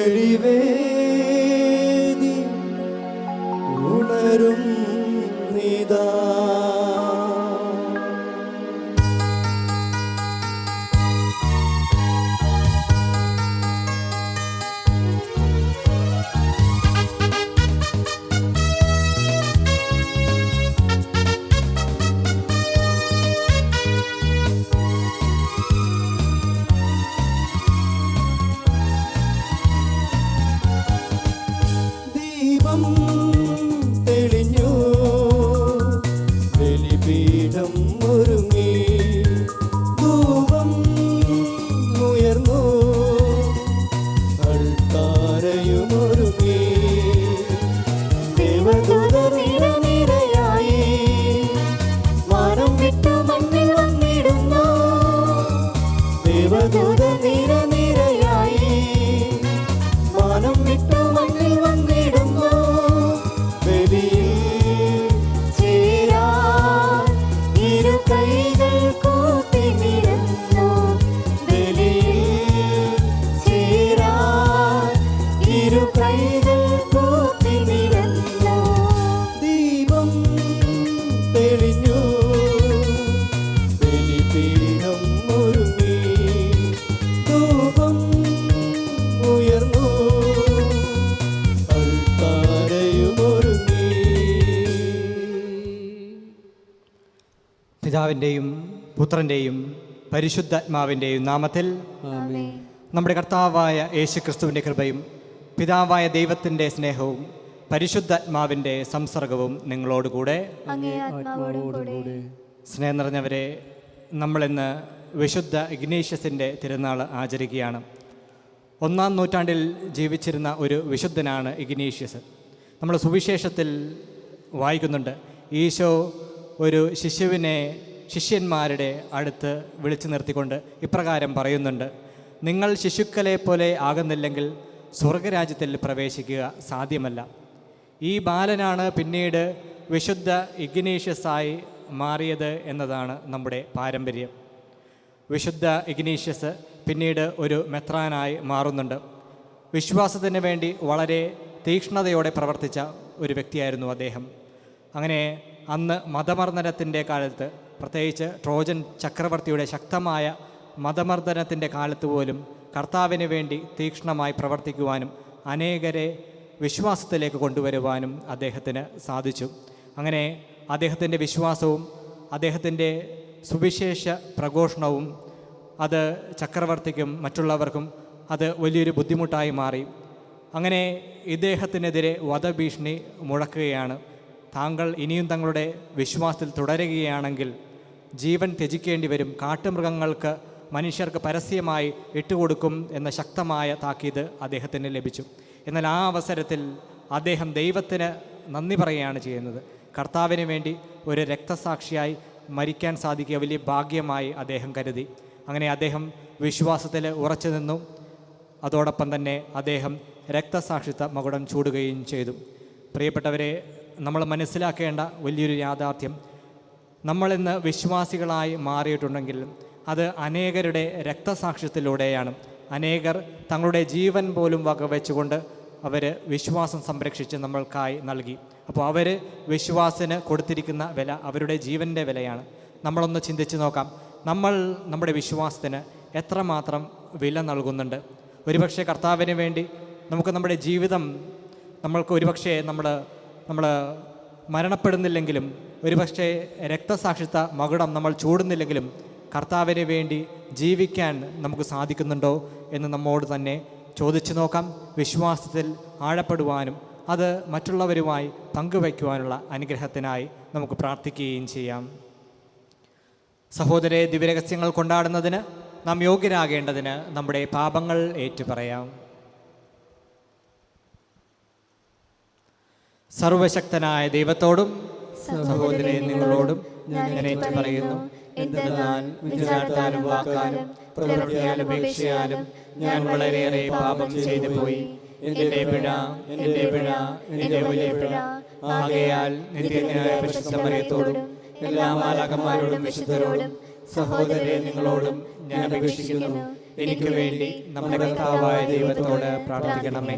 ബലിവേദി ഉണരും നിദാ. തെളിഞ്ഞു ബലിപീഠം ഒരുങ്ങി ധൂപം ഉയർന്നു അൾത്താരയും ഒരുങ്ങി ദേവദൂതർ നിരനിരയായി വാനം വിട്ടു മണ്ണിൽ വന്നിടുന്നു. ദേവദൂതർ നിരനിരയായി വാനം വിട്ടു മണ്ണിൽ വന്നിടുന്നു. കൈകൾ കൂട്ടി നിരന്നു ബലിയിൽ ചേരാൻ ഇരു കൈകൾ കൂട്ടി നിരന്നു. ദീപം തെളിഞ്ഞു ബലിപീഠം ഒരുങ്ങി ധൂപം ഉയർന്നു അൾത്താരയും ഒരുങ്ങി. പിതാവിൻ്റെയും പുത്രൻ്റെയും പരിശുദ്ധാത്മാവിൻ്റെയും നാമത്തിൽ നമ്മുടെ കർത്താവായ യേശുക്രിസ്തുവിൻ്റെ കൃപയും പിതാവായ ദൈവത്തിൻ്റെ സ്നേഹവും പരിശുദ്ധാത്മാവിൻ്റെ സംസർഗവും നിങ്ങളോടുകൂടെ. സ്നേഹം നിറഞ്ഞവരെ, നമ്മളിന്ന് വിശുദ്ധ ഇഗ്നേഷ്യസിൻ്റെ തിരുനാൾ ആചരിക്കുകയാണ്. 1-ാം നൂറ്റാണ്ടിൽ ജീവിച്ചിരുന്ന ഒരു വിശുദ്ധനാണ് ഇഗ്നേഷ്യസ്. നമ്മൾ സുവിശേഷത്തിൽ വായിക്കുന്നുണ്ട്, ഈശോ ഒരു ശിഷ്യന്മാരുടെ അടുത്ത് വിളിച്ചു നിർത്തിക്കൊണ്ട് ഇപ്രകാരം പറയുന്നുണ്ട്: നിങ്ങൾ ശിശുക്കളെ പോലെ ആകുന്നില്ലെങ്കിൽ സ്വർഗരാജ്യത്തിൽ പ്രവേശിക്കുക സാധ്യമല്ല. ഈ ബാലനാണ് പിന്നീട് വിശുദ്ധ ഇഗ്നേഷ്യസായി മാറിയത് എന്നതാണ് നമ്മുടെ പാരമ്പര്യം. വിശുദ്ധ ഇഗ്നേഷ്യസ് പിന്നീട് ഒരു മെത്രാനായി മാറുന്നുണ്ട്. വിശ്വാസത്തിന് വേണ്ടി വളരെ തീക്ഷ്ണതയോടെ പ്രവർത്തിച്ച ഒരു വ്യക്തിയായിരുന്നു അദ്ദേഹം. അങ്ങനെ അന്ന് മതമർദ്ദനത്തിൻ്റെ കാലത്ത്, പ്രത്യേകിച്ച് ട്രോജൻ ചക്രവർത്തിയുടെ ശക്തമായ മതമർദ്ദനത്തിൻ്റെ കാലത്ത് പോലും കർത്താവിന് വേണ്ടി തീക്ഷ്ണമായി പ്രവർത്തിക്കുവാനും അനേകരെ വിശ്വാസത്തിലേക്ക് കൊണ്ടുവരുവാനും അദ്ദേഹത്തിന് സാധിച്ചു. അങ്ങനെ അദ്ദേഹത്തിൻ്റെ വിശ്വാസവും അദ്ദേഹത്തിൻ്റെ സുവിശേഷ പ്രഘോഷണവും അത് ചക്രവർത്തിക്കും മറ്റുള്ളവർക്കും അത് വലിയൊരു ബുദ്ധിമുട്ടായി മാറി. അങ്ങനെ ഇദ്ദേഹത്തിനെതിരെ വധഭീഷണി മുഴക്കുകയാണ്. താങ്കൾ ഇനിയും തങ്ങളുടെ വിശ്വാസത്തിൽ തുടരുകയാണെങ്കിൽ ജീവൻ ത്യജിക്കേണ്ടി വരും, കാട്ടുമൃഗങ്ങൾക്ക് മനുഷ്യർക്ക് പരസ്യമായി ഇട്ടുകൊടുക്കും എന്ന ശക്തമായ താക്കീത് അദ്ദേഹത്തിന് ലഭിച്ചു. എന്നാൽ ആ അവസരത്തിൽ അദ്ദേഹം ദൈവത്തിന് നന്ദി പറയുകയാണ് ചെയ്യുന്നത്. കർത്താവിന് വേണ്ടി ഒരു രക്തസാക്ഷിയായി മരിക്കാൻ സാധിക്കുക വലിയ ഭാഗ്യമായി അദ്ദേഹം കരുതി. അങ്ങനെ അദ്ദേഹം വിശ്വാസത്തിൽ ഉറച്ചു നിന്നു. അതോടൊപ്പം തന്നെ അദ്ദേഹം രക്തസാക്ഷിത്വ മകുടം ചൂടുകയും ചെയ്തു. പ്രിയപ്പെട്ടവരെ, നമ്മൾ മനസ്സിലാക്കേണ്ട വലിയൊരു യാഥാർത്ഥ്യം, നമ്മളിന്ന് വിശ്വാസികളായി മാറിയിട്ടുണ്ടെങ്കിൽ അത് അനേകരുടെ രക്തസാക്ഷ്യത്തിലൂടെയാണ്. അനേകർ തങ്ങളുടെ ജീവൻ പോലും വകവെച്ചുകൊണ്ട് അവർ വിശ്വാസം സംരക്ഷിച്ച് നമ്മൾക്കായി നൽകി. അപ്പോൾ അവർ വിശ്വാസത്തിന് കൊടുത്തിരിക്കുന്ന വില അവരുടെ ജീവൻ്റെ വിലയാണ്. നമ്മളൊന്ന് ചിന്തിച്ച് നോക്കാം, നമ്മൾ നമ്മുടെ വിശ്വാസത്തിന് എത്രമാത്രം വില നൽകുന്നുണ്ട്? ഒരുപക്ഷെ കർത്താവിന് വേണ്ടി നമുക്ക് നമ്മുടെ ജീവിതം, നമ്മൾക്ക് ഒരുപക്ഷെ നമ്മൾ മരണപ്പെടുന്നില്ലെങ്കിലും, ഒരുപക്ഷെ രക്തസാക്ഷിത്വ മകുടം നമ്മൾ ചൂടുന്നില്ലെങ്കിലും കർത്താവിന് വേണ്ടി ജീവിക്കാൻ നമുക്ക് സാധിക്കുന്നുണ്ടോ എന്ന് നമ്മോട് തന്നെ ചോദിച്ചു നോക്കാം. വിശ്വാസത്തിൽ ആഴപ്പെടുവാനും അത് മറ്റുള്ളവരുമായി പങ്കുവയ്ക്കുവാനുള്ള അനുഗ്രഹത്തിനായി നമുക്ക് പ്രാർത്ഥിക്കുകയും ചെയ്യാം. സഹോദരരെ, ദിവ്യരഹസ്യങ്ങൾ കൊണ്ടാടുന്നതിന് നാം യോഗ്യരാകേണ്ടതിന് നമ്മുടെ പാപങ്ങൾ ഏറ്റുപറയാം. സർവശക്തനായ ദൈവത്തോടും സഹോദരരെ നിങ്ങളോടും ഞാൻ ഏറ്റുപറയുന്നു, എന്തെന്നാൽ വിചാരത്താലും വാക്കാലും പ്രവൃത്തിയാലും ഉപേക്ഷയാലും ഞാൻ വളരെയേറെ പാപം ചെയ്തു പോയി. എൻ്റെ പിഴ, എൻ്റെ വലിയ പിഴ. ആകയാൽ നിത്യജ്ഞായ പരിശുദ്ധ മറിയത്തോടും എല്ലാ മാലാഖമാരോടും വിശുദ്ധരോടും സഹോദരരെ നിങ്ങളോടും ഞാൻ അപേക്ഷിക്കുന്നു, എനിക്ക് വേണ്ടി നമ്മുടെ കർത്താവായ ദൈവത്തോട് പ്രാർത്ഥിക്കണമേ.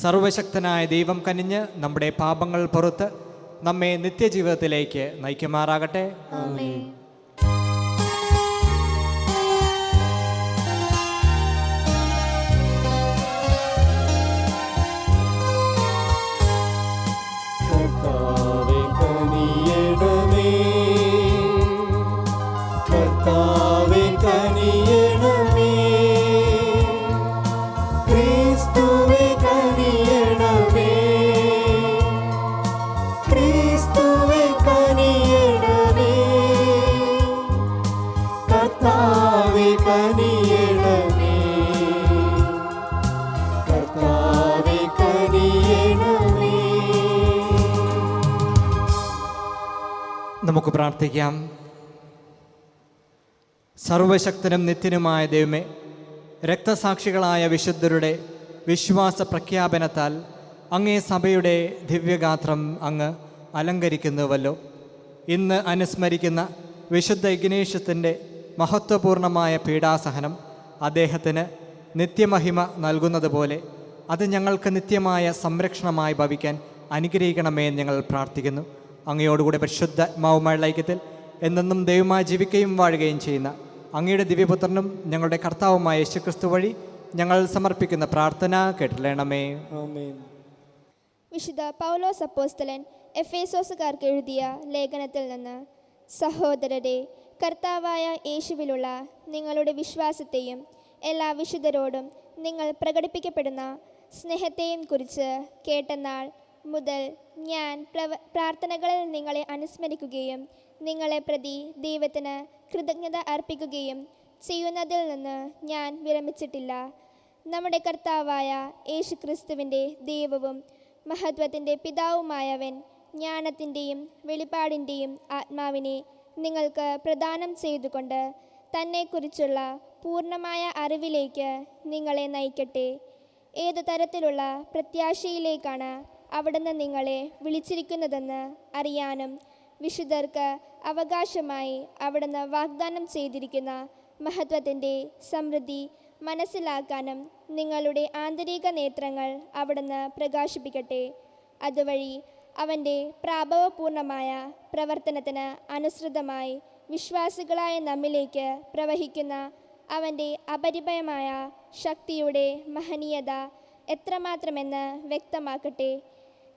സർവശക്തനായ ദൈവം കനിഞ്ഞ് നമ്മുടെ പാപങ്ങൾ പുറത്ത് നമ്മെ നിത്യജീവിതത്തിലേക്ക് നയിക്കുമാറാകട്ടെ. ആമേൻ. കർത്താവേ കനിയണമേ, കർത്താവേ കനിയണമേ, ക്രിസ്തുവേ കനിയണമേ, ക്രിസ്തുവേ കനിയണമേ, കർത്താവേ കനിയണമേ, കർത്താവേ കനിയണമേ. നമുക്ക് പ്രാർത്ഥിക്കാം. സർവശക്തനും നിത്യനുമായ ദൈവമേ, രക്തസാക്ഷികളായ വിശുദ്ധരുടെ വിശ്വാസ പ്രഖ്യാപനത്താൽ അങ്ങേ സഭയുടെ ദിവ്യഗാത്രം അങ്ങ് അലങ്കരിക്കുന്നുവല്ലോ. ഇന്ന് അനുസ്മരിക്കുന്ന വിശുദ്ധ ഇഗ്നേഷ്യത്തിൻ്റെ മഹത്വപൂർണമായ പീഡാസഹനം അദ്ദേഹത്തിന് നിത്യമഹിമ നൽകുന്നത് പോലെ അത് ഞങ്ങൾക്ക് നിത്യമായ സംരക്ഷണമായി ഭവിക്കാൻ അനുഗ്രഹിക്കണമേ എന്ന് ഞങ്ങൾ പ്രാർത്ഥിക്കുന്നു. അങ്ങയോടുകൂടി പരിശുദ്ധാത്മാവുമായുള്ള ഐക്യത്തിൽ എന്നെന്നും ദൈവമായി ജീവിക്കുകയും വാഴുകയും ചെയ്യുന്ന അങ്ങയുടെ ദിവ്യപുത്രനും ഞങ്ങളുടെ കർത്താവുമായ യേശുക്രിസ്തു വഴി ഞങ്ങൾ സമർപ്പിക്കുന്ന പ്രാർത്ഥന കേട്ടില്ലണമേ. ആമേൻ. വിശുദ്ധ പൗലോസ് അപ്പോസ്തലൻ എഫേസോസുകാർക്ക് എഴുതിയ ലേഖനത്തിൽ നിന്ന്: സഹോദരരെ, കർത്താവായ യേശുവിലുള്ള നിങ്ങളുടെ വിശ്വാസത്തെയും എല്ലാ വിശുദ്ധരോടും നിങ്ങൾ പ്രകടിപ്പിക്കപ്പെടുന്ന സ്നേഹത്തെയും കുറിച്ച് കേട്ട നാൾ മുതൽ ഞാൻ പ്രാർത്ഥനകളിൽ നിങ്ങളെ അനുസ്മരിക്കുകയും നിങ്ങളെ പ്രതി ദൈവത്തിന് കൃതജ്ഞത അർപ്പിക്കുകയും ചെയ്യുന്നതിൽ നിന്ന് ഞാൻ വിരമിച്ചിട്ടില്ല. നമ്മുടെ കർത്താവായ യേശുക്രിസ്തുവിൻ്റെ ദൈവവും മഹത്വത്തിൻ്റെ പിതാവുമായവൻ ജ്ഞാനത്തിൻ്റെയും വെളിപ്പാടിൻ്റെയും ആത്മാവിനെ നിങ്ങൾക്ക് പ്രദാനം ചെയ്തുകൊണ്ട് തന്നെക്കുറിച്ചുള്ള പൂർണ്ണമായ അറിവിലേക്ക് നിങ്ങളെ നയിക്കട്ടെ. ഏതു തരത്തിലുള്ള പ്രത്യാശയിലേക്കാണ് അവിടുന്ന് നിങ്ങളെ വിളിച്ചിരിക്കുന്നതെന്ന് അറിയാനും വിശുദ്ധർക്ക് അവകാശമായി അവിടുന്ന് വാഗ്ദാനം ചെയ്തിരിക്കുന്ന മഹത്വത്തിൻ്റെ സമൃദ്ധി മനസ്സിലാക്കാനും നിങ്ങളുടെ ആന്തരിക നേത്രങ്ങൾ അവിടുന്ന് പ്രകാശിപ്പിക്കട്ടെ. അതുവഴി അവൻ്റെ പ്രാഭവപൂർണമായ പ്രവർത്തനത്തിന് അനുസൃതമായി വിശ്വാസികളായ നമ്മിലേക്ക് പ്രവഹിക്കുന്ന അവൻ്റെ അപരിമയമായ ശക്തിയുടെ മഹനീയത എത്രമാത്രമെന്ന് വ്യക്തമാക്കട്ടെ.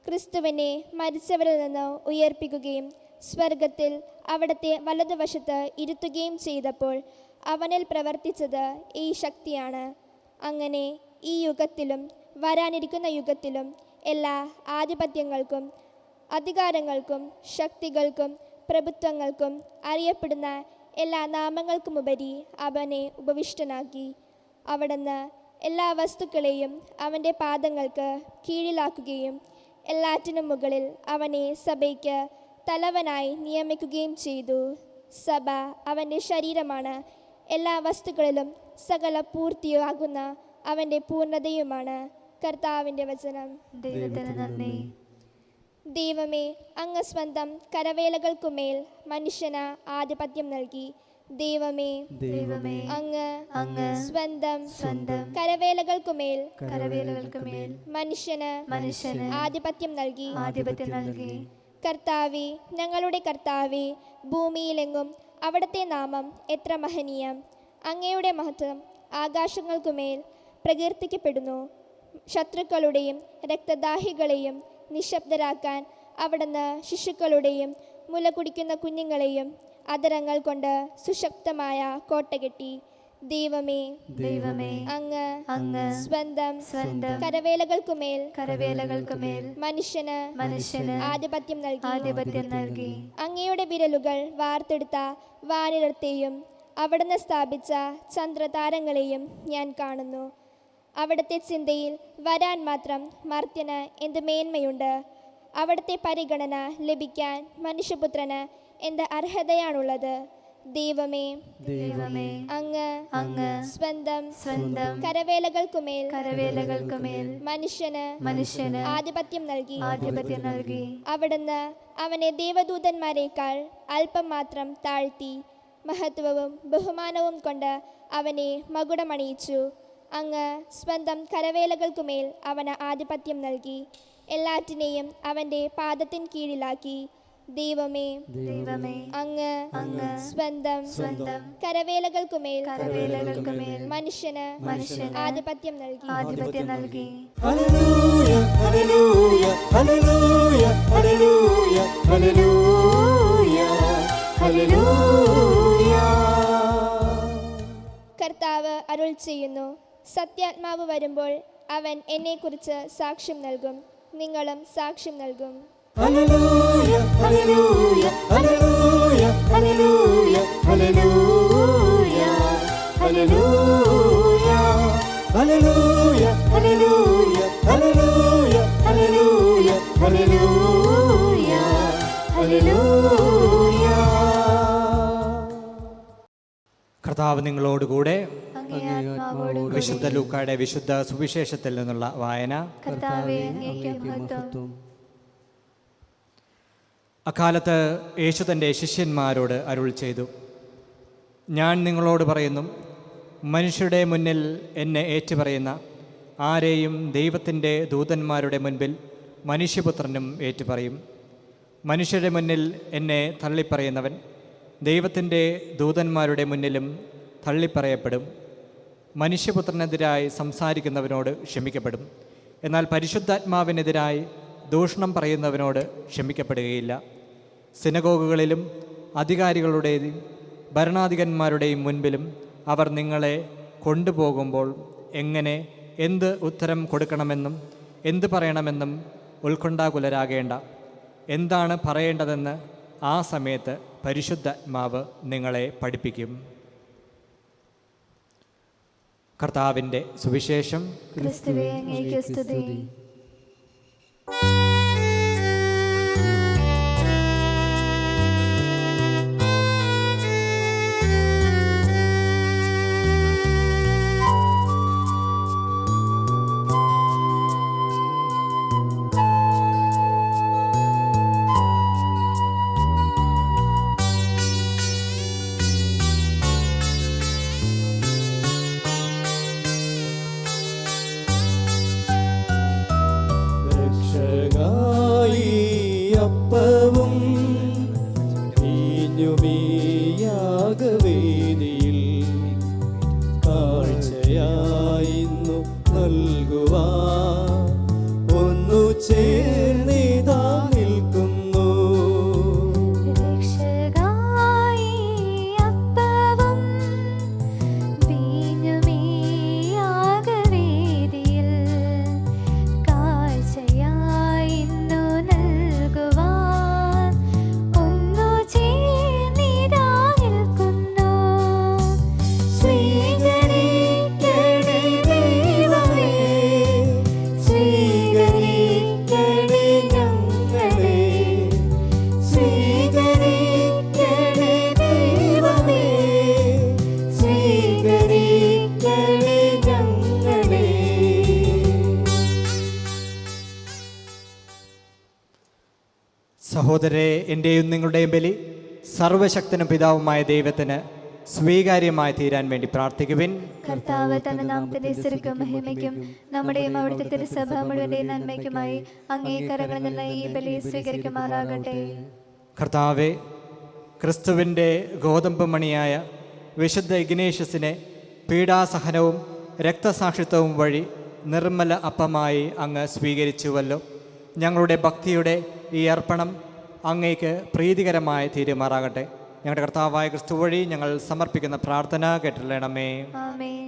ക്രിസ്തുവിനെ മരിച്ചവരിൽ നിന്ന് ഉയർപ്പിക്കുകയും സ്വർഗത്തിൽ അവിടുത്തെ വലതുവശത്ത് ഇരുത്തുകയും ചെയ്തപ്പോൾ അവനിൽ പ്രവർത്തിച്ചത് ഈ ശക്തിയാണ്. അങ്ങനെ ഈ യുഗത്തിലും വരാനിരിക്കുന്ന യുഗത്തിലും എല്ലാ ആധിപത്യങ്ങൾക്കും അധികാരങ്ങൾക്കും ശക്തികൾക്കും പ്രഭുത്വങ്ങൾക്കും അറിയപ്പെടുന്ന എല്ലാ നാമങ്ങൾക്കുമുപരി അവനെ ഉപവിഷ്ടനാക്കി. അവിടുന്ന് എല്ലാ വസ്തുക്കളെയും അവൻ്റെ പാദങ്ങൾക്ക് കീഴിലാക്കുകയും എല്ലാറ്റിനും മുകളിൽ അവനെ സഭയ്ക്ക് തലവനായി നിയമിക്കുകയും ചെയ്തു. സഭ അവൻ്റെ ശരീരമാണ്. എല്ലാ വസ്തുക്കളിലും സകല പൂർത്തിയാകുന്ന അവൻ്റെ പൂർണ്ണതയുമാണ്. കർത്താവിൻ്റെ വചനം. ദൈവത്തിന് നന്ദി. ദൈവമേ, അങ്ങ് സ്വന്തം കരവേലകൾക്കുമേൽ മനുഷ്യന് ആധിപത്യം നൽകി. ദൈവമേ, ദൈവമേ, അങ്ങ് സ്വന്തം സ്വന്തം കരവേലകൾക്കുമേൽ കരവേലകൾക്കുമേൽ മനുഷ്യന് ആധിപത്യം നൽകി. ആധിപത്യം നൽകി. കർത്താവേ, ഞങ്ങളുടെ കർത്താവേ, ഭൂമിയിലെങ്ങും അവിടുത്തെ നാമം എത്ര മഹനീയം! അങ്ങയുടെ മഹത്വം ആകാശങ്ങൾക്കുമേൽ പ്രകീർത്തിക്കപ്പെടുന്നു. ശത്രുക്കളുടെയും രക്തദാഹികളെയും നിശബ്ദരാക്കാൻ അവിടുന്ന് ശിശുക്കളുടെയും മുല കുടിക്കുന്ന കുഞ്ഞുങ്ങളെയും അധരങ്ങൾ കൊണ്ട് സുശക്തമായ കോട്ട കെട്ടി. ദൈവമേ, ദൈവമേ, അങ്ങ് സ്വന്തം കരവേലകൾക്കുമേൽ മനുഷ്യന് ആധിപത്യം നൽകി. അങ്ങയുടെ വിരലുകൾ വാർത്തെടുത്ത വാനിടത്തെയും അവിടുന്ന് സ്ഥാപിച്ച ചന്ദ്രതാരങ്ങളെയും ഞാൻ കാണുന്നു. അവിടുത്തെ ചിന്തയിൽ വരാൻ മാത്രം മർത്യന് എന്ത് മേന്മയുണ്ട്! അവിടുത്തെ പരിഗണന ലഭിക്കാൻ മനുഷ്യപുത്രന് എന്ത് അർഹതയാണുള്ളത്! ദൈവമേ, അങ്ങ് സ്വന്തം കരവേലകൾക്കുമേൽ മനുഷ്യന് ആധിപത്യം നൽകി. അവിടുന്ന് അവനെ ദേവദൂതന്മാരെക്കാൾ അല്പം മാത്രം താഴ്ത്തി. മഹത്വവും ബഹുമാനവും കൊണ്ട് അവനെ മകുടമണിയിച്ചു. അങ്ങ് സ്വന്തം കരവേലകൾക്കുമേൽ അവന് ആധിപത്യം നൽകി. എല്ലാറ്റിനെയും അവൻ്റെ പാദത്തിൻ കീഴിലാക്കി. ദൈവമേ, അങ്ങ് സ്വന്തം കരവേലകൾക്കുമേൽ മനുഷ്യന് ആധിപത്യം നൽകി. Hallelujah hallelujah hallelujah hallelujah hallelujah hallelujah. കർത്താവ് അരുൾ ചെയ്യുന്നു, സത്യാത്മാവ് വരുമ്പോൾ അവൻ എന്നെക്കുറിച്ച് സാക്ഷ്യം നൽകും. നിങ്ങളും സാക്ഷ്യം നൽകും. Hallelujah hallelujah hallelujah hallelujah hallelujah hallelujah hallelujah hallelujah hallelujah hallelujah hallelujah hallelujah. കർത്താവ് നിങ്ങളോടുകൂടെ. അങ്ങേ ആത്മാവോടുകൂടി. വിശുദ്ധ ലൂക്കായുടെ വിശുദ്ധ സുവിശേഷത്തിൽ നിന്നുള്ള വായന. കർത്താവേ, അങ്ങേക്ക് മഹത്വം. അക്കാലത്ത് യേശു തൻ്റെ ശിഷ്യന്മാരോട് അരുൾ ചെയ്തു, ഞാൻ നിങ്ങളോട് പറയുന്നു, മനുഷ്യരുടെ മുന്നിൽ എന്നെ ഏറ്റുപറയുന്ന ആരെയും ദൈവത്തിൻ്റെ ദൂതന്മാരുടെ മുൻപിൽ മനുഷ്യപുത്രനും ഏറ്റുപറയും. മനുഷ്യരുടെ മുന്നിൽ എന്നെ തള്ളിപ്പറയുന്നവൻ ദൈവത്തിൻ്റെ ദൂതന്മാരുടെ മുന്നിലും തള്ളിപ്പറയപ്പെടും. മനുഷ്യപുത്രനെതിരായി സംസാരിക്കുന്നവനോട് ക്ഷമിക്കപ്പെടും, എന്നാൽ പരിശുദ്ധാത്മാവിനെതിരായി ദൂഷണം പറയുന്നവനോട് ക്ഷമിക്കപ്പെടുകയില്ല. സിനഗോഗുകളിലും അധികാരികളുടെയും ഭരണാധിപന്മാരുടെയും മുൻപിലും അവർ നിങ്ങളെ കൊണ്ടുപോകുമ്പോൾ എങ്ങനെ എന്ത് ഉത്തരം കൊടുക്കണമെന്നും എന്ത് പറയണമെന്നും ഉത്കണ്ഠാകുലരാകേണ്ട. എന്താണ് പറയേണ്ടതെന്ന് ആ സമയത്ത് പരിശുദ്ധാത്മാവ് നിങ്ങളെ പഠിപ്പിക്കും. കർത്താവിൻ്റെ സുവിശേഷം. ക്രിസ്തുവേ, അങ്ങേക്ക് സ്തുതി. രക്ഷകായി അപ്പവും വീഞ്ഞുമീയാഗവേദിയിൽ കാഴ്ചയായിന്നു നൽകുവാൻ ഒന്നു ചേർന്നിതാ നിൽക്കുന്നു. രക്ഷകായി അപ്പവും വീഞ്ഞുമീ യാഗവേദിയിൽ കാഴ്ചയായിന്നു നൽകുവാൻ ഒന്നു ചേർന്നിതാ നിൽക്കുന്നു. സ്വീകരിക്കണേ ദൈവമേ, സ്വീകരിക്കണേ ഞങ്ങളെ, സ്വീകരിക്കണേ ദൈവമേ, സ്വീകരിക്കണേ ഞങ്ങളെ. സഹോദരരെ, എൻ്റെയും നിങ്ങളുടെയും ബലി സർവശക്തനും പിതാവുമായ ദൈവത്തിന് സ്വീകാര്യമായി തീരാൻ വേണ്ടി പ്രാർത്ഥിക്കുവിൻ. കർത്താവ് തന്റെ നാമത്തിന്റെ സ്തുതിക്കും മഹിമയ്ക്കും നമ്മുടെയും അവിടുത്തെ തിരുസഭ മുഴുവന്റെ നന്മയ്ക്കുമായി അങ്ങേ കരങ്ങളിൽ നിന്ന് ഈ ബലി സ്വീകരിക്കുമാറാകട്ടെ. കർത്താവെ, ക്രിസ്തുവിൻ്റെ ഗോതമ്പ് മണിയായ വിശുദ്ധ ഇഗ്നേഷ്യസിനെ പീഡാസഹനവും രക്തസാക്ഷിത്വവും വഴി നിർമ്മല അപ്പമായി അങ്ങ് സ്വീകരിച്ചുവല്ലോ. ഞങ്ങളുടെ ഭക്തിയുടെ ഈ അർപ്പണം അങ്ങേക്ക് പ്രീതികരമായി തീരുമാറാകട്ടെ. ഞങ്ങളുടെ കർത്താവായ ക്രിസ്തു വഴി ഞങ്ങൾ സമർപ്പിക്കുന്ന പ്രാർത്ഥന കേട്ടില്ലണമേ. ആമേൻ.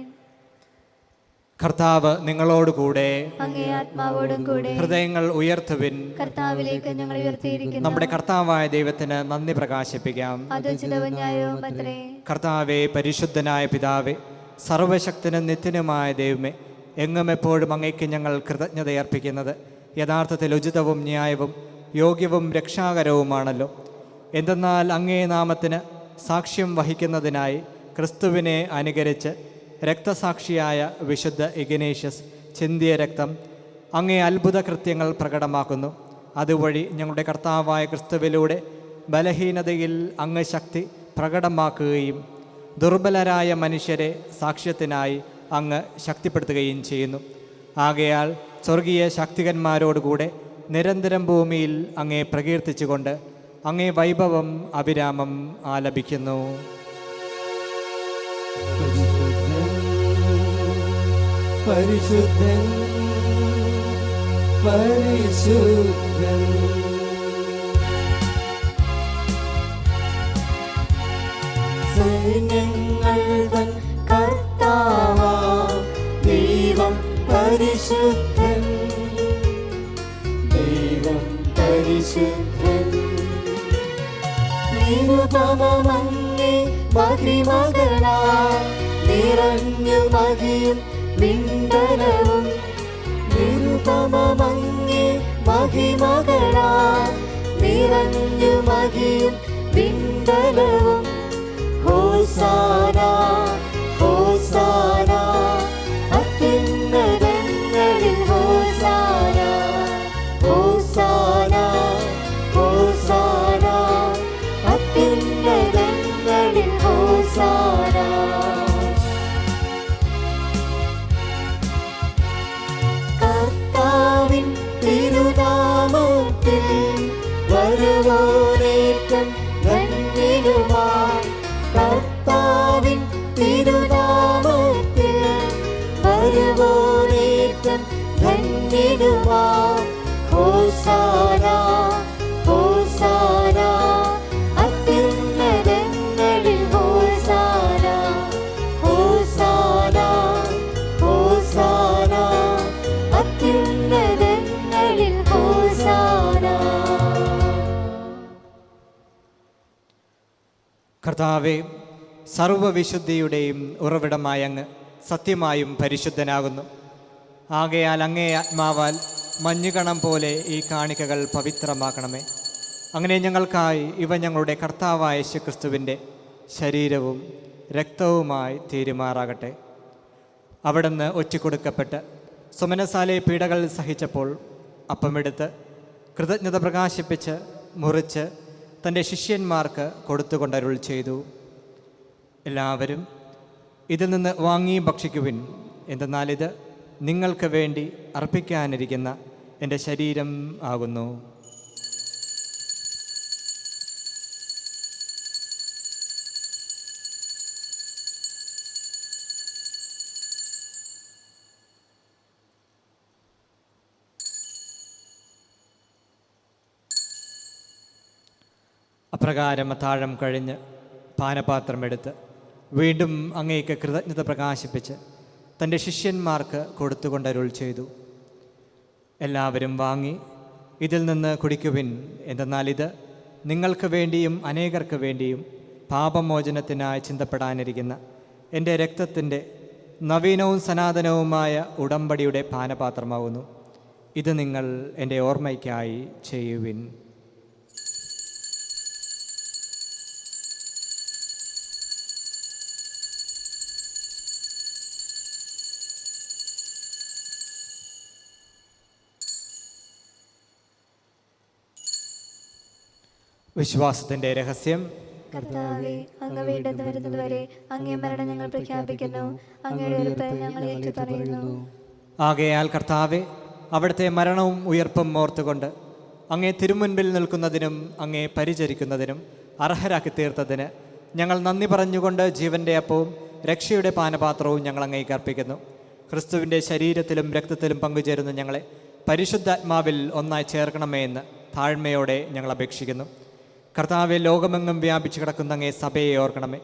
കർത്താവ് നിങ്ങളോടുകൂടെ. അങ്ങേ ആത്മാവോടും കൂടെ. ഹൃദയങ്ങൾ ഉയർത്തുവിൻ. കർത്താവിലേക്ക് ഞങ്ങൾ ഉയർത്തിയിരിക്കുന്നു. നമ്മുടെ കർത്താവായ ദൈവത്തിന് നന്ദി പ്രകാശിപ്പിക്കാം. അത് ഉചിതവും ന്യായവും അത്രേ. കർത്താവെ, പരിശുദ്ധനായ പിതാവേ, സർവശക്തനും നിത്യനുമായ ദൈവമേ, എങ്ങും എപ്പോഴും അങ്ങേക്ക് ഞങ്ങൾ കൃതജ്ഞതയർപ്പിക്കുന്നത് യഥാർത്ഥത്തിൽ ഉചിതവും ന്യായവും യോഗ്യവും രക്ഷാകരവുമാണല്ലോ. എന്തെന്നാൽ അങ്ങേ നാമത്തിന് സാക്ഷ്യം വഹിക്കുന്നതിനായി ക്രിസ്തുവിനെ അനുകരിച്ച് രക്തസാക്ഷിയായ വിശുദ്ധ ഇഗ്നേഷ്യസ് ചിന്തിയ രക്തം അങ്ങേ അത്ഭുത കൃത്യങ്ങൾ പ്രകടമാക്കുന്നു. അതുവഴി ഞങ്ങളുടെ കർത്താവായ ക്രിസ്തുവിലൂടെ ബലഹീനതയിൽ അങ്ങ് ശക്തി പ്രകടമാക്കുകയും ദുർബലരായ മനുഷ്യരെ സാക്ഷ്യത്തിനായി അങ്ങ് ശക്തിപ്പെടുത്തുകയും ചെയ്യുന്നു. ആകയാൽ സ്വർഗീയ ശക്തികന്മാരോടുകൂടെ നിരന്തരം ഭൂമിയിൽ അങ്ങേ പ്രകീർത്തിച്ചുകൊണ്ട് അങ്ങേ വൈഭവം അവിരാമം ആലപിക്കുന്നു. പരിശുദ്ധൻ പരിശുദ്ധൻ സൈന്യങ്ങൾ തൻ കർത്താവാം ദൈവം പരിശുദ്ധൻ, ദൈവം പരിശുദ്ധൻ. നിരുപമങ്ങേ മഹിമകളാൽ നിറഞ്ഞു മഹിയും വിണ്ടലവും, നിരുപമങ്ങേ മഹിമകളാൽ നിറഞ്ഞു മഹിയും വിണ്ടലവും. ഹോസാന ഹോസാന അത്യുന്നതങ്ങളിൽ ഹോസാന, ഹോസാന ഹോസാന അത്യുന്നതങ്ങളിൽ ഹോസാന. കർത്താവിൻ തിരുനാമത്തിൽ വരുവോനേറ്റം ധന്യനുമായി, കർത്താവിൻ തിരുനാമത്തിൽ വരുവോനേറ്റം ധന്യനുമായി. ഹോസാന ഹോസാന അത്യുന്നതങ്ങളിൽ ഹോസാന, ഹോസാന ഹോസാന അത്യുന്നതങ്ങളിൽ ഹോസാന. കർത്താവേ, സർവ്വവിശുദ്ധിയുടെയും ഉറവിടമായ അങ്ങ് സത്യമായും പരിശുദ്ധനാകുന്നു. ആകയാൽ അങ്ങേ ആത്മാവാൽ മഞ്ഞുകണം പോലെ ഈ കാണിക്കകൾ പവിത്രമാക്കണമേ. അങ്ങനെ ഞങ്ങൾക്കായി ഇവ ഞങ്ങളുടെ കർത്താവായ യേശുക്രിസ്തുവിൻ്റെ ശരീരവും രക്തവുമായി തീരുമാറാകട്ടെ. അവിടുന്ന് ഒറ്റിക്കൊടുക്കപ്പെട്ട് സുമനസാലെ പീഡകൾ സഹിച്ചപ്പോൾ അപ്പമെടുത്ത് കൃതജ്ഞത പ്രകാശിപ്പിച്ച് മുറിച്ച് തൻ്റെ ശിഷ്യന്മാർക്ക് കൊടുത്തുകൊണ്ടരുൾ ചെയ്തു. എല്ലാവരും ഇതിൽ നിന്ന് വാങ്ങി ഭക്ഷിക്കുവിൻ, എന്തെന്നാൽ ഇത് നിങ്ങൾക്ക് വേണ്ടി അർപ്പിക്കാനിരിക്കുന്ന എൻ്റെ ശരീരം ആകുന്നു. അപ്രകാരം അത്താഴം കഴിഞ്ഞ് പാനപാത്രമെടുത്ത് വീണ്ടും അങ്ങേക്ക് കൃതജ്ഞത പ്രകാശിപ്പിച്ച് തൻ്റെ ശിഷ്യന്മാർക്ക് കൊടുത്തുകൊണ്ടരുൾ ചെയ്തു. എല്ലാവരും വാങ്ങി ഇതിൽ നിന്ന് കുടിക്കുവിൻ, എന്തെന്നാൽ ഇത് നിങ്ങൾക്ക് വേണ്ടിയും അനേകർക്ക് വേണ്ടിയും പാപമോചനത്തിനായി ചിന്തപ്പെടാനിരിക്കുന്ന എൻ്റെ രക്തത്തിൻ്റെ നവീനവും സനാതനവുമായ ഉടമ്പടിയുടെ പാനപാത്രമാകുന്നു. ഇത് നിങ്ങൾ എൻ്റെ ഓർമ്മയ്ക്കായി ചെയ്യുവിൻ. വിശ്വാസത്തിൻ്റെ രഹസ്യം. കർത്താവേ, അങ്ങ് വീണ്ടും വരുന്നതുവരെ അങ്ങേ മരണം ഞങ്ങൾ പ്രഖ്യാപിക്കുന്നു, അങ്ങയുടെ ഉയർപ്പ് ഞങ്ങൾ ഏറ്റുപറയുന്നു. ആകയാൽ കർത്താവെ, അവിടുത്തെ മരണവും ഉയർപ്പും ഓർത്തുകൊണ്ട് അങ്ങേ തിരുമുൻപിൽ നിൽക്കുന്നതിനും അങ്ങേ പരിചരിക്കുന്നതിനും അർഹരാക്കി തീർത്തതിന് ഞങ്ങൾ നന്ദി പറഞ്ഞുകൊണ്ട് ജീവൻ്റെ അപ്പവും രക്ഷയുടെ പാനപാത്രവും ഞങ്ങൾ അങ്ങേക്ക് അർപ്പിക്കുന്നു. ക്രിസ്തുവിൻ്റെ ശരീരത്തിലും രക്തത്തിലും പങ്കുചേരുന്ന ഞങ്ങളെ പരിശുദ്ധാത്മാവിൽ ഒന്നായി ചേർക്കണമേ എന്ന് താഴ്മയോടെ ഞങ്ങൾ അപേക്ഷിക്കുന്നു. കർത്താവെ, ലോകമെങ്ങും വ്യാപിച്ചു കിടക്കുന്ന അങ്ങേ സഭയെ ഓർക്കണമേ.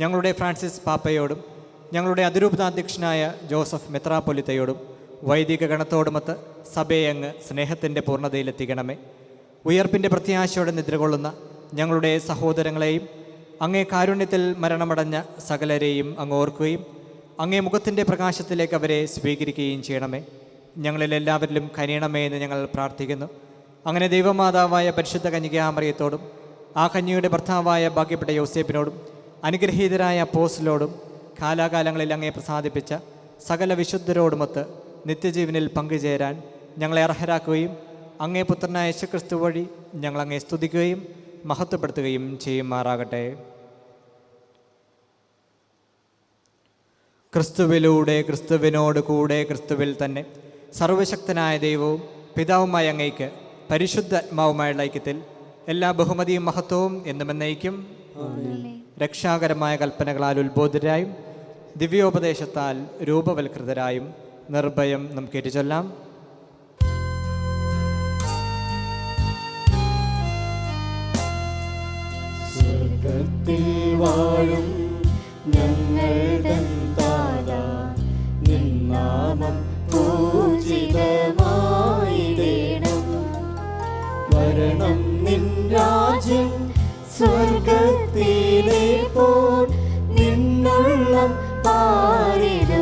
ഞങ്ങളുടെ ഫ്രാൻസിസ് പാപ്പയോടും ഞങ്ങളുടെ അതിരൂപതാധ്യക്ഷനായ ജോസഫ് മെത്രാപ്പൊലിത്തയോടും വൈദിക ഗണത്തോടുമൊത്ത് സഭയെ അങ്ങ് സ്നേഹത്തിൻ്റെ പൂർണ്ണതയിലെത്തിക്കണമേ. ഉയർപ്പിൻ്റെ പ്രത്യാശയോടെ നിദ്രകൊള്ളുന്ന ഞങ്ങളുടെ സഹോദരങ്ങളെയും അങ്ങേ കാരുണ്യത്തിൽ മരണമടഞ്ഞ സകലരെയും അങ്ങ് ഓർക്കുകയും അങ്ങേ മുഖത്തിൻ്റെ പ്രകാശത്തിലേക്ക് അവരെ സ്വീകരിക്കുകയും ചെയ്യണമേ. ഞങ്ങളിലെല്ലാവരിലും കനിയണമേ എന്ന് ഞങ്ങൾ പ്രാർത്ഥിക്കുന്നു. അങ്ങനെ ദൈവമാതാവായ പരിശുദ്ധ കന്യകാമറിയത്തോടും ആ കന്യയുടെ ഭർത്താവായ ഭാഗ്യപ്പെട്ട യോസേപ്പിനോടും അനുഗ്രഹീതരായ അപ്പോസ്തലരോടും കാലാകാലങ്ങളിൽ അങ്ങേ പ്രസാദിപ്പിച്ച സകല വിശുദ്ധരോടുമൊത്ത് നിത്യജീവനിൽ പങ്കുചേരാൻ ഞങ്ങളെ അർഹരാക്കുകയും അങ്ങേ പുത്രനായ യേശുക്രിസ്തു വഴി ഞങ്ങൾ അങ്ങേ സ്തുതിക്കുകയും മഹത്വപ്പെടുത്തുകയും ചെയ്യുമാറാകട്ടെ. ക്രിസ്തുവിലൂടെ, ക്രിസ്തുവിനോട് കൂടെ, ക്രിസ്തുവിൽ തന്നെ സർവശക്തനായ ദൈവവും പിതാവുമായ അങ്ങയ്ക്ക് പരിശുദ്ധാത്മാവുമായുള്ള ഐക്യത്തിൽ എല്ലാ ബഹുമതിയും മഹത്വവും എന്നും എന്നേക്കും രക്ഷാകരമായ കൽപ്പനകളാൽ ഉത്ബോധിതരായും ദിവ്യോപദേശത്താൽ രൂപവൽകൃതരായും നിർഭയം നമുക്ക് ഏറ്റുചൊല്ലാം. സ്വർഗ്ഗത്തിൽ വാഴും ഞങ്ങൾ തൻ താതാ, നിൻ നാമം പൂജിതമായിടേണം. വരണം നിൻ രാജ്യം സ്വർഗ്ഗത്തിലെ പോൽ നിന്നുള്ളം പാരിലുമായിടേണം.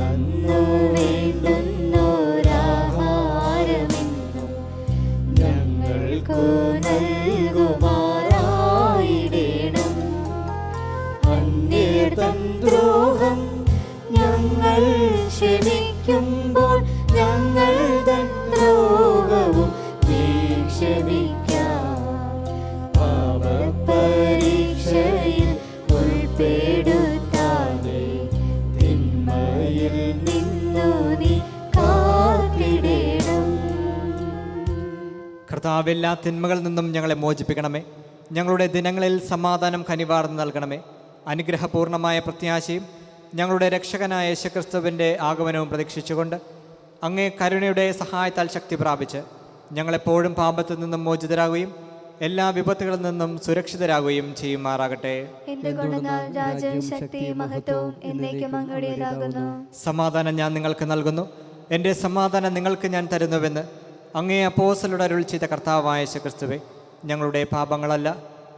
അന്നു വേണ്ടുന്നോരാഹാരമെന്നും ഞങ്ങൾക്കു നൽകുമാറായിടേണം. അന്യർ തൻ ദ്രോഹം ഞങ്ങൾ ക്ഷമിക്കുമ്പോൾ ഞങ്ങൾ തൻ ദ്രോഹവും ക്ഷമിക്കാം. പാപപരീക്ഷയിൽ ഉൾപ്പെടുത്താതെ തിന്മയിൽ നിന്നു നീ കാത്തിടേണം. കർത്താവ്, എല്ലാ തിന്മകളിൽ നിന്നും ഞങ്ങളെ മോചിപ്പിക്കണമേ. ഞങ്ങളുടെ ദിനങ്ങളിൽ സമാധാനം കനിവാർന്ന് നൽകണമേ. അനുഗ്രഹപൂർണമായ പ്രത്യാശയും ഞങ്ങളുടെ രക്ഷകനായ യേശുക്രിസ്തുവിൻ്റെ ആഗമനവും പ്രതീക്ഷിച്ചുകൊണ്ട് അങ്ങേ കരുണയുടെ സഹായത്താൽ ശക്തി പ്രാപിച്ച് ഞങ്ങളെപ്പോഴും പാപത്തിൽ നിന്നും മോചിതരാകുകയും എല്ലാ വിപത്തുകളിൽ നിന്നും സുരക്ഷിതരാകുകയും ചെയ്യുമാറാകട്ടെ. എന്തുകൊണ്ടെന്നാൽ രാജ്യവും ശക്തിയും മഹത്വവും എന്നേക്കും അങ്ങയുടേതാകുന്നു. സമാധാനം ഞാൻ നിങ്ങൾക്ക് നൽകുന്നു, എൻ്റെ സമാധാനം നിങ്ങൾക്ക് ഞാൻ തരുന്നുവെന്ന് അങ്ങേ അപ്പോസ്തലരോട് അരുളി ചെയ്ത കർത്താവായ യേശുക്രിസ്തുവേ, ഞങ്ങളുടെ പാപങ്ങളല്ല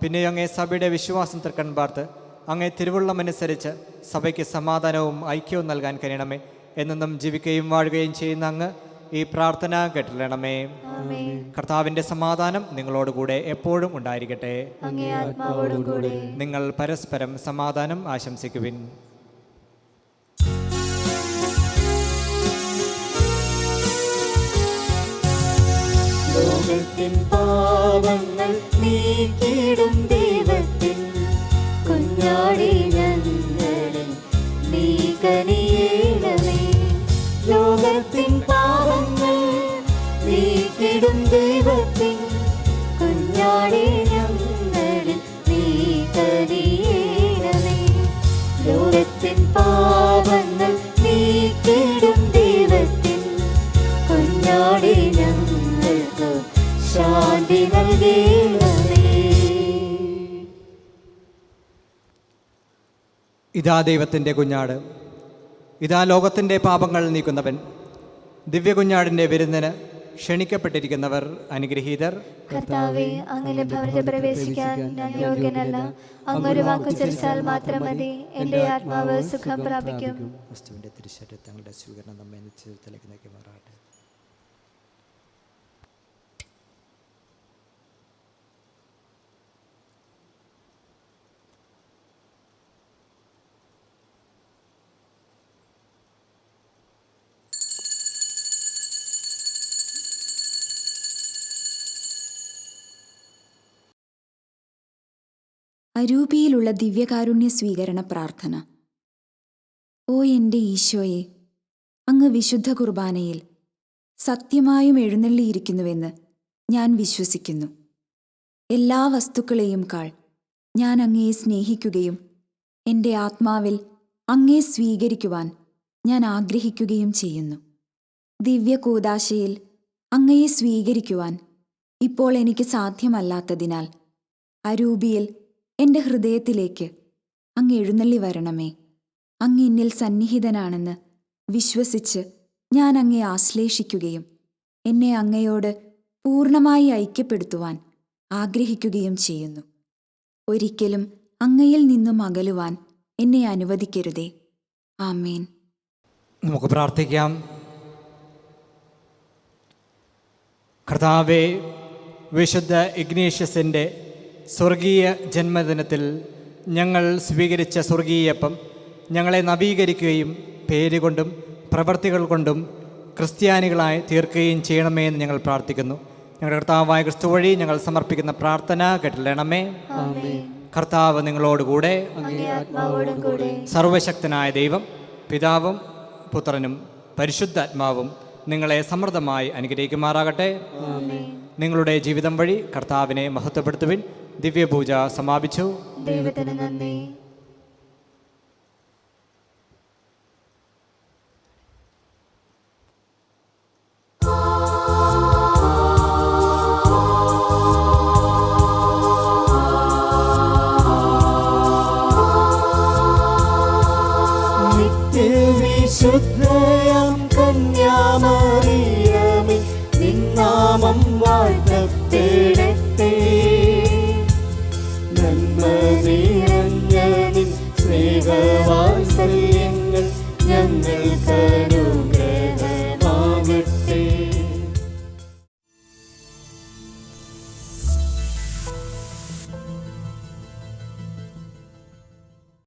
പിന്നെ അങ്ങേ സഭയുടെ വിശ്വാസം തൃക്കൺ പാർത്ത് അങ്ങേ തിരുവുള്ളമനുസരിച്ച് സഭയ്ക്ക് സമാധാനവും ഐക്യവും നൽകാൻ കഴിയണമേ. എന്നും ജീവിക്കുകയും വാഴുകയും ചെയ്യുന്ന അങ്ങ് ഈ പ്രാർത്ഥന കേട്ടിരണമേ. കർത്താവിൻ്റെ സമാധാനം നിങ്ങളോടുകൂടെ എപ്പോഴും ഉണ്ടായിരിക്കട്ടെ. അങ്ങേ ആത്മാവോടും കൂടെ. നിങ്ങൾ പരസ്പരം സമാധാനം ആശംസിക്കുവിൻ. ലോകത്തിൻ പാപങ്ങൾ നീക്കിടും ദൈവത്തിൻ കുഞ്ഞാടി ഞങ്ങളിൽ നീ കനിയേണമേ. ലോകത്തിൻ പാപങ്ങൾ നീക്കിടും ദൈവത്തിൻ കുഞ്ഞാടി ഞങ്ങളിൽ നീ കനിയേണമേ. ലോകത്തിൻ പാപങ്ങൾ നീക്കിടും ദൈവത്തിൻ കുഞ്ഞാടി ഞങ്ങൾക്ക് ശാന്തി നൽകേണമേ. ഇതാ ദൈവത്തിൻ്റെ കുഞ്ഞാട്, ഇതാ ലോകത്തിൻ്റെ പാപങ്ങൾ നീക്കുന്നവൻ. ദിവ്യകുഞ്ഞാടിൻ്റെ വിരുന്നിന് ക്ഷണിക്കപ്പെട്ടിരിക്കുന്നവർ അനുഗ്രഹീതർ. കർത്താവേ, അങ്ങയുടെ ഭവനത്തിൽ പ്രവേശിക്കാൻ ഞാൻ യോഗ്യനല്ല. അങ്ങൊരു വാക്കു ചൊരിച്ചാൽ മാത്രം മതി, എൻ്റെ ആത്മാവ് സുഖം പ്രാപിക്കും. ക്രിസ്തുവിൻ്റെ തിരുശരീരം തങ്ങളുടെ സ്വീകരണം നമ്മെ നിശ്ചയത്തിലേക്ക് നയിക്കുമാറാകട്ടെ. അരൂപിയിലുള്ള ദിവ്യകാരുണ്യ സ്വീകരണ പ്രാർത്ഥന. ഓ എൻ്റെ ഈശോയെ, അങ്ങ് വിശുദ്ധ കുർബാനയിൽ സത്യമായും എഴുന്നള്ളിയിരിക്കുന്നുവെന്ന് ഞാൻ വിശ്വസിക്കുന്നു. എല്ലാ വസ്തുക്കളെയും കാൾ ഞാൻ അങ്ങയെ സ്നേഹിക്കുകയും എൻ്റെ ആത്മാവിൽ അങ്ങയെ സ്വീകരിക്കുവാൻ ഞാൻ ആഗ്രഹിക്കുകയും ചെയ്യുന്നു. ദിവ്യകൂദാശയിൽ അങ്ങയെ സ്വീകരിക്കുവാൻ ഇപ്പോൾ എനിക്ക് സാധ്യമല്ലാത്തതിനാൽ അരൂപിയിൽ എൻ്റെ ഹൃദയത്തിലേക്ക് അങ്ങ് എഴുന്നള്ളി വരണമേ. അങ്ങ് എന്നിൽ സന്നിഹിതനാണെന്ന് വിശ്വസിച്ച് ഞാൻ അങ്ങയെ ആശ്ലേഷിക്കുകയും എന്നെ അങ്ങയോട് പൂർണ്ണമായി ഐക്യപ്പെടുത്തുവാൻ ആഗ്രഹിക്കുകയും ചെയ്യുന്നു. ഒരിക്കലും അങ്ങയിൽ നിന്നും അകലുവാൻ എന്നെ അനുവദിക്കരുതേ. ആമേൻ. നമുക്ക് പ്രാർത്ഥിക്കാം. കർത്താവേ, വിശുദ്ധ ഇഗ്നേഷ്യസിൻ്റെ സ്വർഗീയ ജന്മദിനത്തിൽ ഞങ്ങൾ സ്വീകരിച്ച സ്വർഗീയപ്പം ഞങ്ങളെ നവീകരിക്കുകയും പേരുകൊണ്ടും പ്രവൃത്തികൾ കൊണ്ടും ക്രിസ്ത്യാനികളായി തീർക്കുകയും ചെയ്യണമേ എന്ന് ഞങ്ങൾ പ്രാർത്ഥിക്കുന്നു. ഞങ്ങളുടെ കർത്താവായ ക്രിസ്തു വഴി ഞങ്ങൾ സമർപ്പിക്കുന്ന പ്രാർത്ഥന കേട്ടില്ലണമേ. കർത്താവ് നിങ്ങളോടുകൂടെ. അങ്ങേ ആത്മാവോടും കൂടെ. സർവശക്തനായ ദൈവം പിതാവും പുത്രനും പരിശുദ്ധാത്മാവും നിങ്ങളെ സമൃദ്ധമായി അനുഗ്രഹിക്കുമാറാകട്ടെ. നിങ്ങളുടെ ജീവിതം വഴി കർത്താവിനെ മഹത്വപ്പെടുത്തുവിൻ. ദിവ്യപൂജ സമാപിച്ചു. ദൈവത്തിന് നന്ദി. നിത്യവിശുദ്ധയാം കന്യാമറിയമേ, നിൻ നാമം വാഴ്ത്തപ്പെടണമേ.